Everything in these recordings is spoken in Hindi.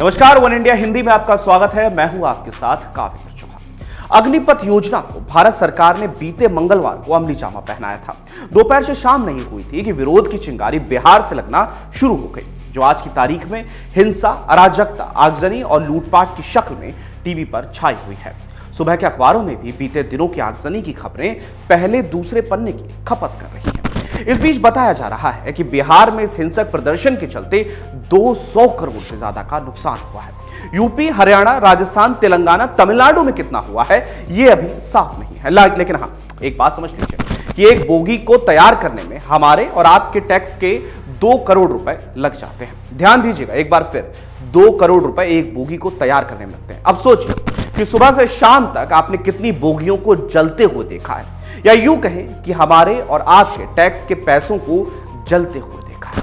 नमस्कार, वन इंडिया हिंदी में आपका स्वागत है। मैं हूं आपके साथ काव्य चौहान। अग्निपथ योजना को भारत सरकार ने बीते मंगलवार को अमली जामा पहनाया था। दोपहर से शाम नहीं हुई थी कि विरोध की चिंगारी बिहार से लगना शुरू हो गई, जो आज की तारीख में हिंसा, अराजकता, आगजनी और लूटपाट की शक्ल में टीवी पर छाई हुई है। सुबह के अखबारों में भी बीते दिनों की आगजनी की खबरें पहले दूसरे पन्ने की खपत कर रही हैं। इस बीच बताया जा रहा है कि बिहार में इस हिंसक प्रदर्शन के चलते 200 करोड़ से ज्यादा का नुकसान हुआ है। यूपी, हरियाणा, राजस्थान, तेलंगाना, तमिलनाडु में कितना हुआ है ये अभी साफ नहीं है। लेकिन हाँ, एक बात समझ लीजिए कि एक बोगी को तैयार करने में हमारे और आपके टैक्स के 2 करोड़ रुपए लग जाते हैं। ध्यान दीजिएगा एक बार फिर, 2 करोड़ रुपए एक बोगी को तैयार करने में लगते हैं। अब सोचिए कि सुबह से शाम तक आपने कितनी बोगियों को जलते हुए देखा है, या यूं कहें कि हमारे और आपके टैक्स के पैसों को जलते हुए देखा है।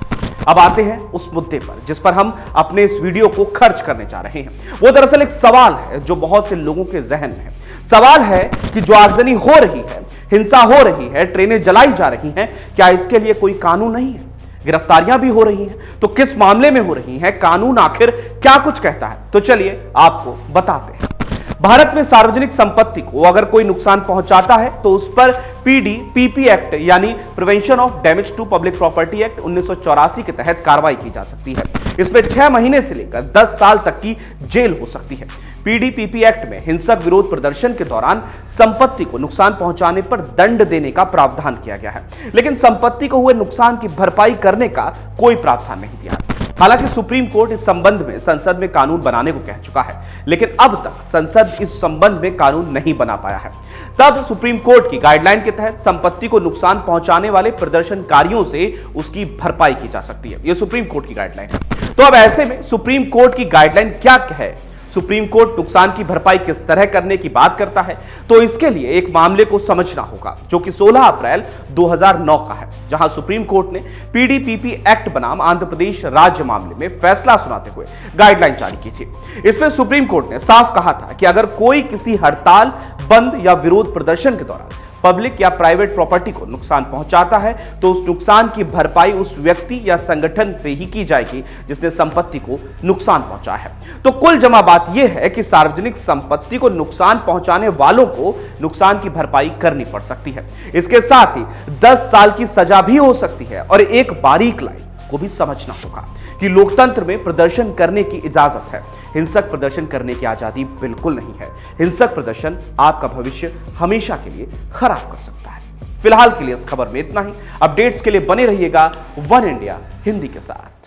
अब आते हैं उस मुद्दे पर जिस पर हम अपने इस वीडियो को खर्च करने जा रहे हैं। वो दरअसल एक सवाल है जो बहुत से लोगों के जहन में है। सवाल है कि जो आगजनी हो रही है, हिंसा हो रही है, ट्रेनें जलाई जा रही हैं, क्या इसके लिए कोई कानून नहीं है? गिरफ्तारियां भी हो रही हैं, तो किस मामले में हो रही हैं? कानून आखिर क्या कुछ कहता है? तो चलिए आपको बताते हैं। भारत में सार्वजनिक संपत्ति को अगर कोई नुकसान पहुंचाता है तो उस पर पीडी-पीपी एक्ट यानी prevention of damage to public property act 1984 के तहत कार्रवाई की जा सकती है। इसमें 6 महीने से लेकर 10 साल तक की जेल हो सकती है। पीडी-पीपी एक्ट में हिंसक विरोध प्रदर्शन के दौरान संपत्ति को नुकसान पहुंचाने पर दंड देने का प्रावधान किया गया है, लेकिन संपत्ति को हुए नुकसान की भरपाई करने का कोई प्रावधान नहीं दिया। हालांकि सुप्रीम कोर्ट इस संबंध में संसद में कानून बनाने को कह चुका है, लेकिन अब तक संसद इस संबंध में कानून नहीं बना पाया है। तब सुप्रीम कोर्ट की गाइडलाइन के तहत संपत्ति को नुकसान पहुंचाने वाले प्रदर्शनकारियों से उसकी भरपाई की जा सकती है। यह सुप्रीम कोर्ट की गाइडलाइन है। तो अब ऐसे में सुप्रीम कोर्ट की गाइडलाइन क्या है? सुप्रीम कोर्ट नुकसान की भरपाई किस तरह करने की बात करता है, तो इसके लिए एक मामले को समझना होगा जो कि 16 अप्रैल 2009 का है, जहां सुप्रीम कोर्ट ने पीडी-पीपी एक्ट बनाम आंध्र प्रदेश राज्य मामले में फैसला सुनाते हुए गाइडलाइन जारी की थी। इसमें सुप्रीम कोर्ट ने साफ कहा था कि अगर कोई किसी हड़ताल, बंद या विरोध प्रदर्शन के दौरान पब्लिक या प्राइवेट प्रॉपर्टी को नुकसान पहुंचाता है तो उस नुकसान की भरपाई उस व्यक्ति या संगठन से ही की जाएगी जिसने संपत्ति को नुकसान पहुंचाया है। तो कुल जमा बात यह है कि सार्वजनिक संपत्ति को नुकसान पहुंचाने वालों को नुकसान की भरपाई करनी पड़ सकती है। इसके साथ ही 10 साल की सजा भी हो सकती है। और एक बारीक लाइन को भी समझना होगा कि लोकतंत्र में प्रदर्शन करने की इजाजत है, हिंसक प्रदर्शन करने की आजादी बिल्कुल नहीं है। हिंसक प्रदर्शन आपका भविष्य हमेशा के लिए खराब कर सकता है। फिलहाल के लिए इस खबर में इतना ही। अपडेट्स के लिए बने रहिएगा वन इंडिया हिंदी के साथ।